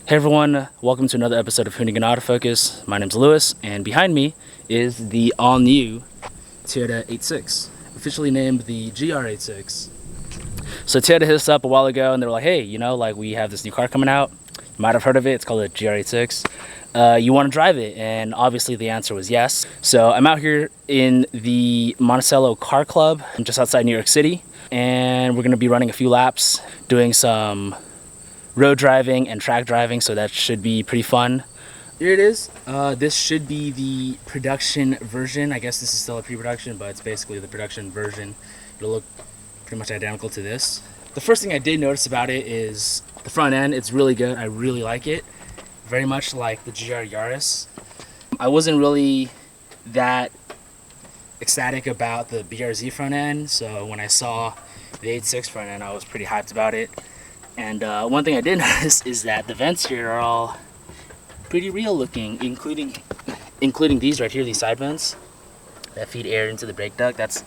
Hey everyone, welcome to another episode of Hoonigan Autofocus. My name's Lewis, and behind me is the all-new Toyota 86, officially named the GR86. So Toyota hit us up a while ago, and they were like, hey, we have this new car coming out. You might have heard of it. It's called the GR86. You want to drive it? And obviously the answer was yes. So I'm out here in the Monticello Car Club, just outside New York City, and we're going to be running a few laps, doing some road driving and track driving, so that should be pretty fun. Here it is. This should be the production version. I guess this is still a pre-production, but it's basically the production version. It'll look pretty much identical to this. The first thing I did notice about it is the front end. It's really good. I really like it. Very much like the GR Yaris. I wasn't really that ecstatic about the BRZ front end, so when I saw the 86 front end, I was pretty hyped about it. And one thing I did notice is that the vents here are all pretty real looking, including these right here, these side vents that feed air into the brake duct. That's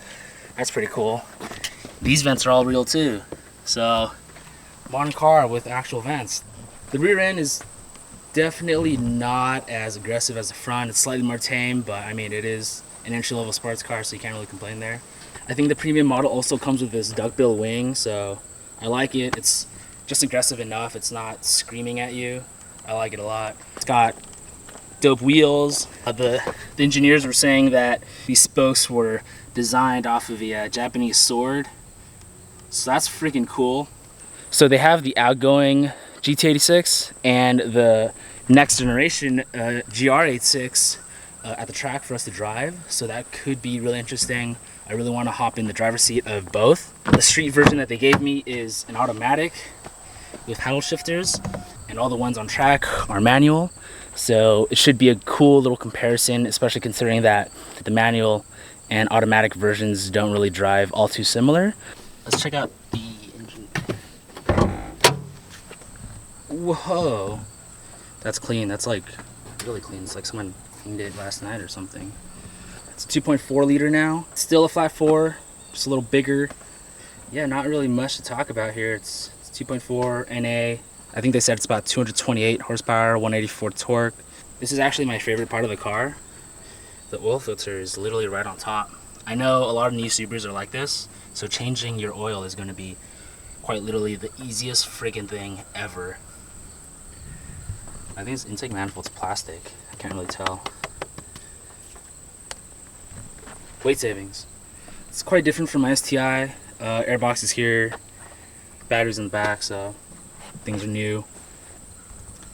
pretty cool. These vents are all real too. So, modern car with actual vents. The rear end is definitely not as aggressive as the front. It's slightly more tame, but I mean, it is an entry-level sports car, so you can't really complain there. I think the premium model also comes with this duckbill wing, so I like it. It's just aggressive enough. It's not screaming at you. I like it a lot. It's got dope wheels. The engineers were saying that these spokes were designed off of a Japanese sword, so that's freaking cool. So they have the outgoing GT86 and the next generation GR86 at the track for us to drive, so that could be really interesting. I really want to hop in the driver's seat of both. The street version that they gave me is an automatic with paddle shifters, and all the ones on track are manual, so it should be a cool little comparison, especially considering that the manual and automatic versions don't really drive all too similar. Let's check out the engine. Whoa, that's clean. That's like really clean. It's like someone cleaned it last night or something. It's a 2.4 liter now. It's still a flat 4, just a little bigger. Yeah, not really much to talk about here. It's 2.4 NA. I think they said it's about 228 horsepower, 184 torque. This is actually my favorite part of the car. The oil filter is literally right on top. I know a lot of new Subarus are like this, so changing your oil is going to be quite literally the easiest friggin' thing ever. I think this intake manifold's plastic. I can't really tell. Weight savings. It's quite different from my STI. Airbox is here. Batteries in the back, so things are new.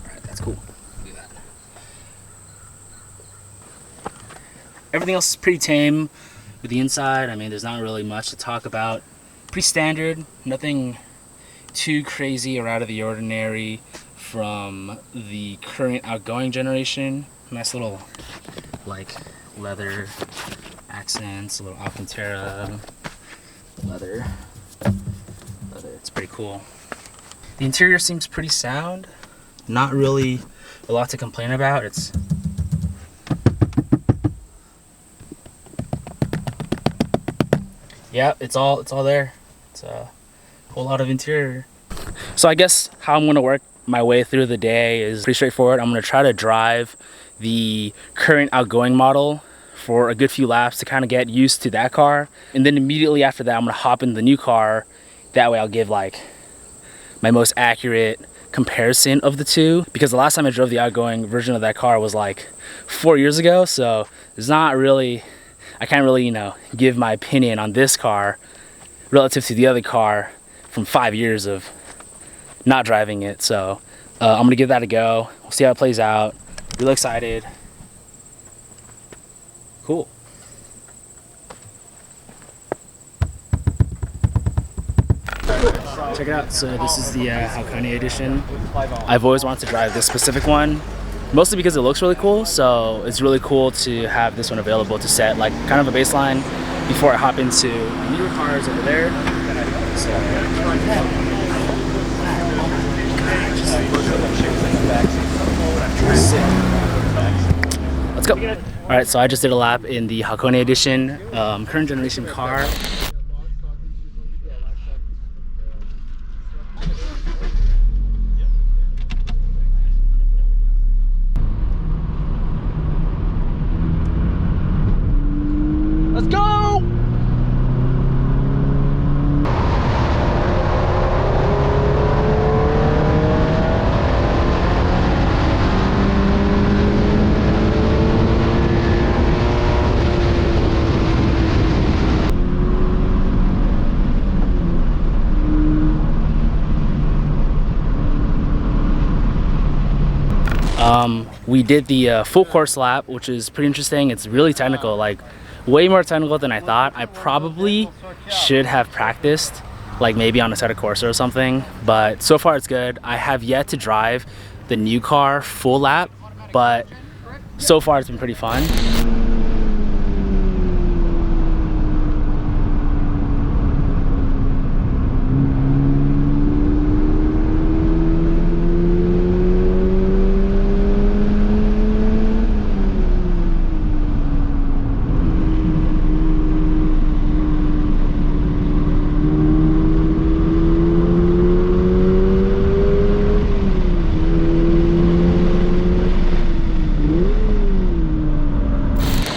Alright, that's cool. Look at that. Everything else is pretty tame with the inside. I mean, there's not really much to talk about. Pretty standard, nothing too crazy or out of the ordinary from the current outgoing generation. Nice little like leather accents, a little Alcantara leather. It's pretty cool. The interior seems pretty sound. Not really a lot to complain about. Yeah, it's all there. It's a whole lot of interior. So I guess how I'm gonna work my way through the day is pretty straightforward. I'm gonna try to drive the current outgoing model for a good few laps to kind of get used to that car, and then immediately after that I'm gonna hop in the new car. That way I'll give like my most accurate comparison of the two, because the last time I drove the outgoing version of that car was like 4 years ago, so it's not really, I can't really give my opinion on this car relative to the other car from 5 years of not driving it. So I'm gonna give that a go. We'll see how it plays out. Really excited. Cool. Check it out. So this is the Halcone edition. I've always wanted to drive this specific one, mostly because it looks really cool. So it's really cool to have this one available to set like kind of a baseline before I hop into the newer cars over there. So, let's go. All right, so I just did a lap in the Halcone edition, current generation car. We did the full course lap, which is pretty interesting. It's really technical, like way more technical than I thought. I probably should have practiced, like maybe on a set of course or something, but so far it's good. I have yet to drive the new car full lap, but so far it's been pretty fun.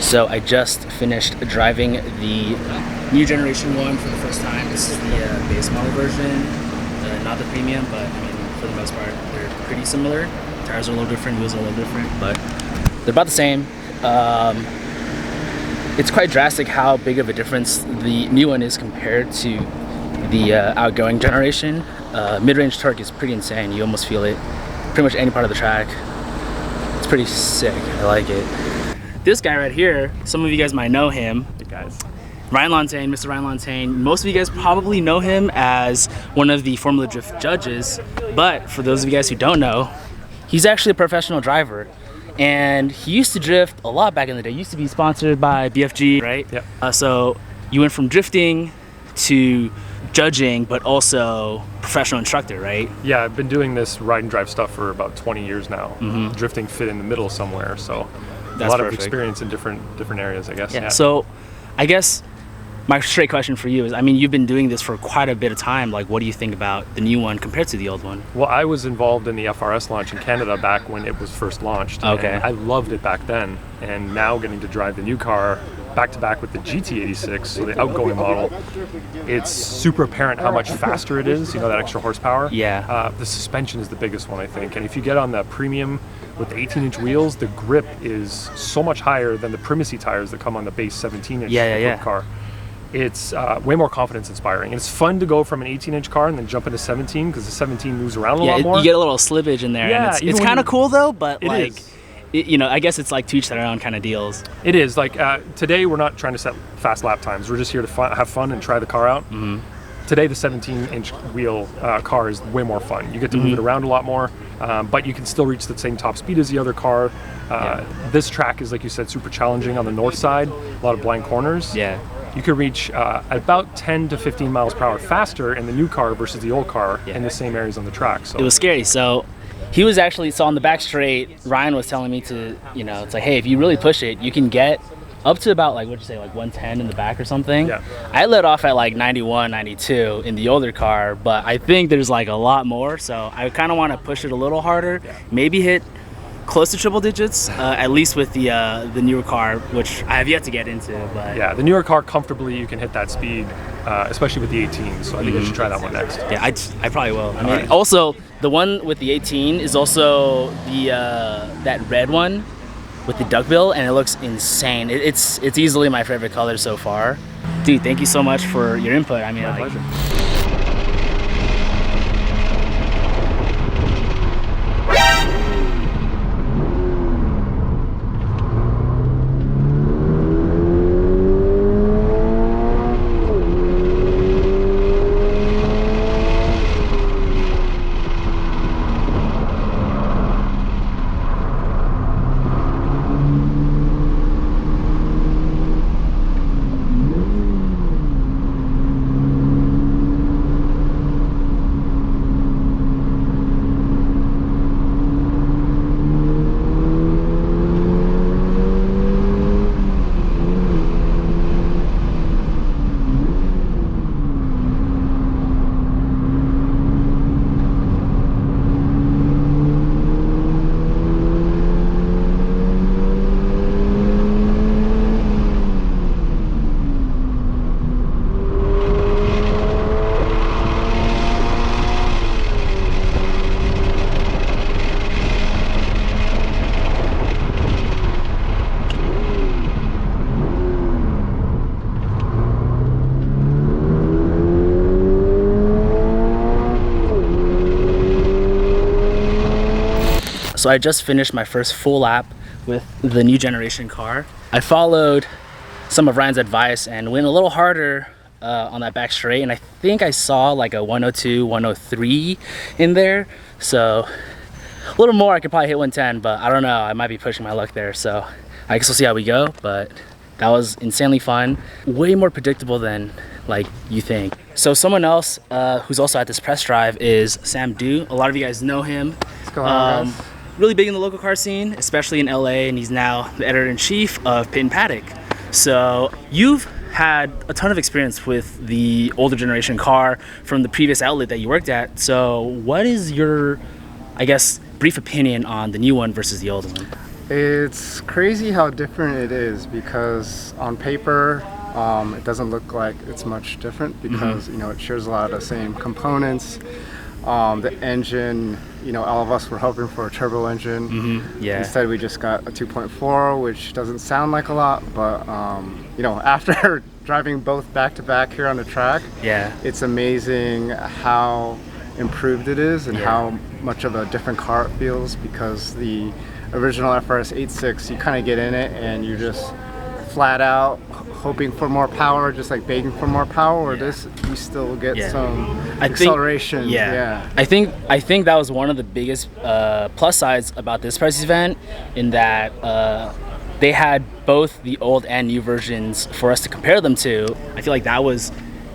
So I just finished driving the new generation one for the first time. This is the base model version, not the premium, but I mean, for the most part, they're pretty similar. Tires are a little different, wheels are a little different, but they're about the same. It's quite drastic how big of a difference the new one is compared to the outgoing generation. Mid-range torque is pretty insane. You almost feel it pretty much any part of the track. It's pretty sick. I like it. This guy right here, some of you guys might know him. Hey guys. Ryan Lantain, Mr. Ryan Lantain. Most of you guys probably know him as one of the Formula Drift judges, but for those of you guys who don't know, he's actually a professional driver. And he used to drift a lot back in the day. He used to be sponsored by BFG, right? Yep. So you went from drifting to judging, but also professional instructor, right? Yeah, I've been doing this ride and drive stuff for about 20 years now. Mm-hmm. Drifting fit in the middle somewhere, so That's a lot perfect. of experience in different areas, I guess. Yeah. So I guess my straight question for you is, I mean, you've been doing this for quite a bit of time. Like, what do you think about the new one compared to the old one? Well, I was involved in the FRS launch in Canada back when it was first launched. Okay. And I loved it back then, and now getting to drive the new car back to back with the GT86, so the outgoing model, it's super apparent how much faster it is, you know, that extra horsepower. Yeah. The suspension is the biggest one, I think. And if you get on the premium with the 18-inch wheels, the grip is so much higher than the primacy tires that come on the base 17-inch car. It's way more confidence inspiring. And it's fun to go from an 18-inch car and then jump into 17, because the 17 moves around a lot more. You get a little slippage in there. Yeah, and it's kind of cool though, but like, is. You know, I guess it's like to each their own kind of deals. It is. Like today, we're not trying to set fast lap times. We're just here to have fun and try the car out. Mm-hmm. Today, the 17-inch wheel car is way more fun. You get to move it around a lot more, but you can still reach the same top speed as the other car. This track is, like you said, super challenging on the north side. A lot of blind corners. Yeah. You can reach about 10 to 15 miles per hour faster in the new car versus the old car in the same areas on the track. So it was scary. So he was actually, so on the back straight, Ryan was telling me to, you know, it's like, hey, if you really push it, you can get up to about, like, what'd you say, like 110 in the back or something? Yeah. I let off at like 91, 92 in the older car, but I think there's like a lot more. So I kind of want to push it a little harder, maybe hit close to triple digits, at least with the newer car, which I have yet to get into. But yeah, the newer car, comfortably you can hit that speed, especially with the 18. So I think I should try that one next. Yeah, I probably will. I mean, also the one with the 18 is also the that red one with the duckbill, and it looks insane. It's easily my favorite color so far. Dude, thank you so much for your input. I mean, My pleasure. So I just finished my first full lap with the new generation car. I followed some of Ryan's advice and went a little harder on that back straight, and I think I saw like a 102, 103 in there. So a little more, I could probably hit 110, but I don't know, I might be pushing my luck there. So I guess we'll see how we go, but that was insanely fun. Way more predictable than like you think. So someone else who's also at this press drive is Sam Du. A lot of you guys know him. What's going on, guys? Really big in the local car scene, especially in LA, and he's now the editor-in-chief of Pit and Paddock. So you've had a ton of experience with the older generation car from the previous outlet that you worked at. So what is your, I guess, brief opinion on the new one versus the old one? It's crazy how different it is, because on paper it doesn't look like it's much different, because you know, it shares a lot of the same components. The engine, you know, all of us were hoping for a turbo engine. Yeah. Instead we just got a 2.4, which doesn't sound like a lot, but you know, after driving both back to back here on the track, Yeah. it's amazing how improved it is and how much of a different car it feels, because the original FRS86, you kind of get in it and you're just flat out hoping for more power, just like begging for more power. Or this, you still get some acceleration. I think that was one of the biggest plus sides about this press event, in that they had both the old and new versions for us to compare them to. I feel like that was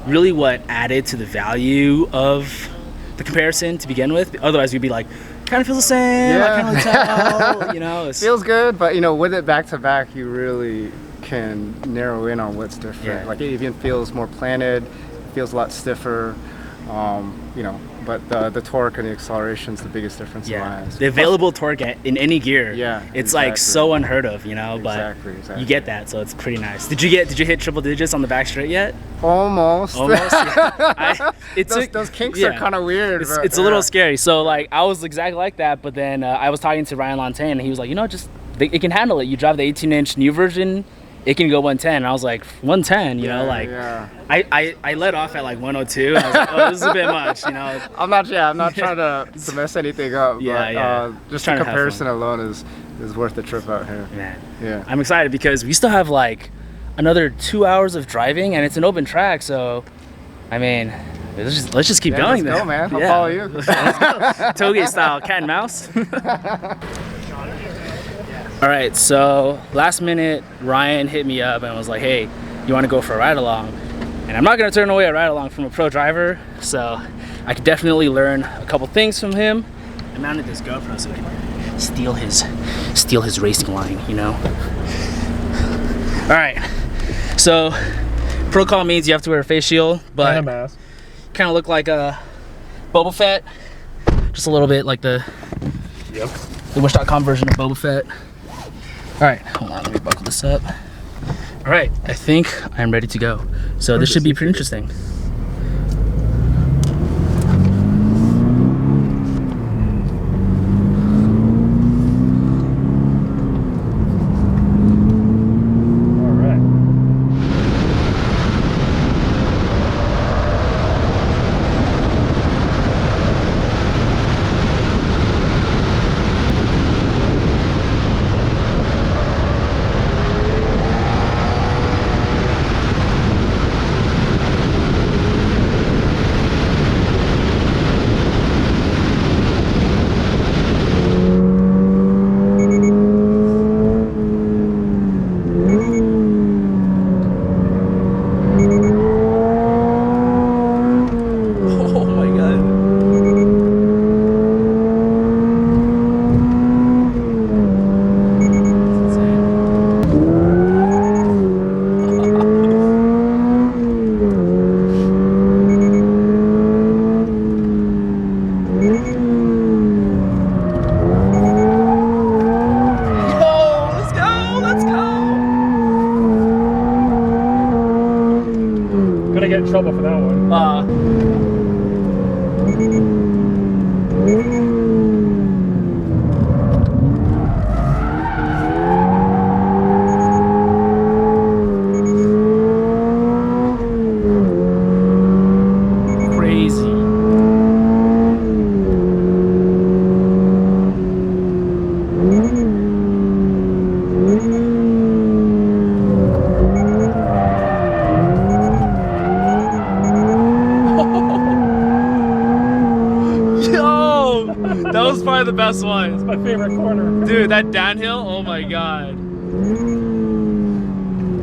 really what added to the value of the comparison to begin with. Otherwise we'd be like, kind of feels the same, I can't really tell, you know. It feels good, but you know, with it back to back, you really can narrow in on what's different. Like, it even feels more planted, it feels a lot stiffer, you know, but the torque and the acceleration is the biggest difference in my eyes. The available torque in any gear, it's like so unheard of, you know, but you get that, so it's pretty nice. Did you hit triple digits on the back straight yet? Almost. Those kinks are kind of weird. It's a little scary. So like, I was exactly like that, but then I was talking to Ryan Lantain, and he was like, you know, just it can handle it. You drive the 18-inch new version, it can go 110. And I was like, 110, you know, like I let off at like 102. I was like, oh, this is a bit much, you know. I'm not trying to mess anything up. But, just the comparison alone is worth the trip out here. Man, I'm excited because we still have like another 2 hours of driving, and it's an open track. So, I mean, let's just keep going. Let's go, man. I'll follow you. Toge style, cat and mouse. All right, so last minute, Ryan hit me up and was like, hey, you want to go for a ride along? And I'm not going to turn away a ride along from a pro driver, so I could definitely learn a couple things from him. I mounted this GoPro so I can steal his racing line, you know? All right, so protocol means you have to wear a face shield, but and a mask. Kind of look like a Boba Fett, just a little bit like the Wish.com version of Boba Fett. All right, hold on, let me buckle this up. All right, I think I'm ready to go. So this should be pretty interesting. Get in trouble for that one. Crazy. was probably the best one. It's my favorite corner. Dude, that downhill, oh my god.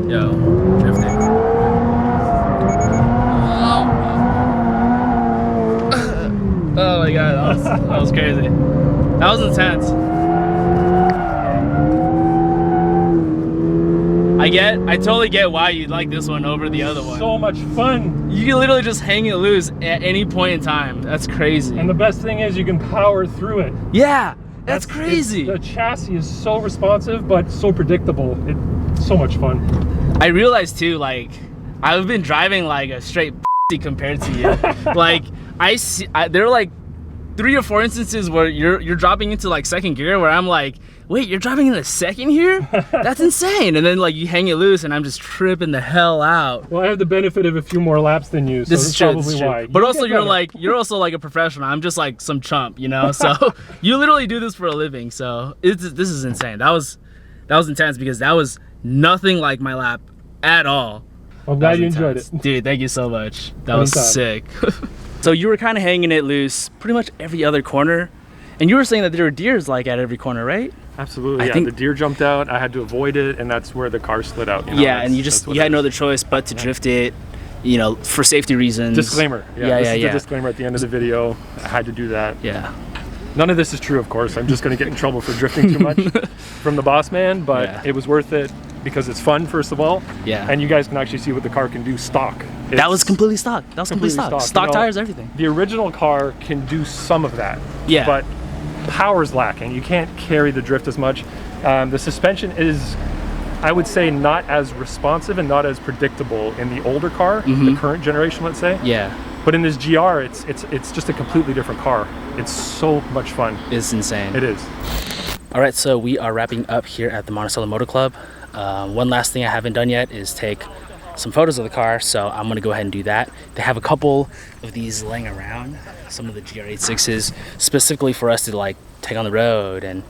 Yo, drifting. Oh my god, that was crazy. That was intense. I totally get why you like this one over the other one. So much fun. You can literally just hang it loose at any point in time. That's crazy. And the best thing is you can power through it. Yeah, that's crazy. The chassis is so responsive, but so predictable. It's so much fun. I realized too, like, I've been driving like a straight compared to you. Like, there are like 3 or 4 instances where you're dropping into like second gear where I'm like, wait, you're driving in the second here? That's insane. And then like you hang it loose and I'm just tripping the hell out. Well, I have the benefit of a few more laps than you, so this is true, probably why. But also you're also like a professional. I'm just like some chump, you know? So you literally do this for a living. So this is insane. That was intense because that was nothing like my lap at all. I'm glad you enjoyed it. Dude, thank you so much. That was sick. So you were kind of hanging it loose pretty much every other corner. And you were saying that there were deers like at every corner, right? Absolutely, yeah. The deer jumped out, I had to avoid it, and that's where the car slid out. You know? Yeah, and you had no other choice but to drift it, you know, for safety reasons. Disclaimer. This is the disclaimer at the end of the video. I had to do that. Yeah. None of this is true, of course. I'm just going to get in trouble for drifting too much from the boss man, but it was worth it because it's fun, first of all. Yeah. And you guys can actually see what the car can do stock. That was completely stock. That was completely stock. Stock tires, everything. The original car can do some of that. Yeah. But power's lacking. You can't carry the drift as much. The suspension is, I would say, not as responsive and not as predictable in the older car, the current generation, let's say. Yeah. But in this GR, it's just a completely different car. It's so much fun. It's insane. It is. All right, so we are wrapping up here at the Monticello Motor Club. One last thing I haven't done yet is take some photos of the car, so I'm gonna go ahead and do that. They have a couple of these laying around, some of the GR86s, specifically for us to like take on the road and,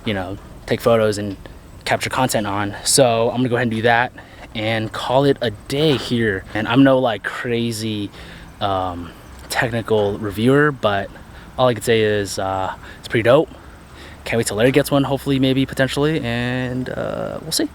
you know, take photos and capture content on. So I'm gonna go ahead and do that and call it a day here. And I'm no like crazy technical reviewer, but all I can say is it's pretty dope. Can't wait till Larry gets one, hopefully, maybe, potentially, and we'll see.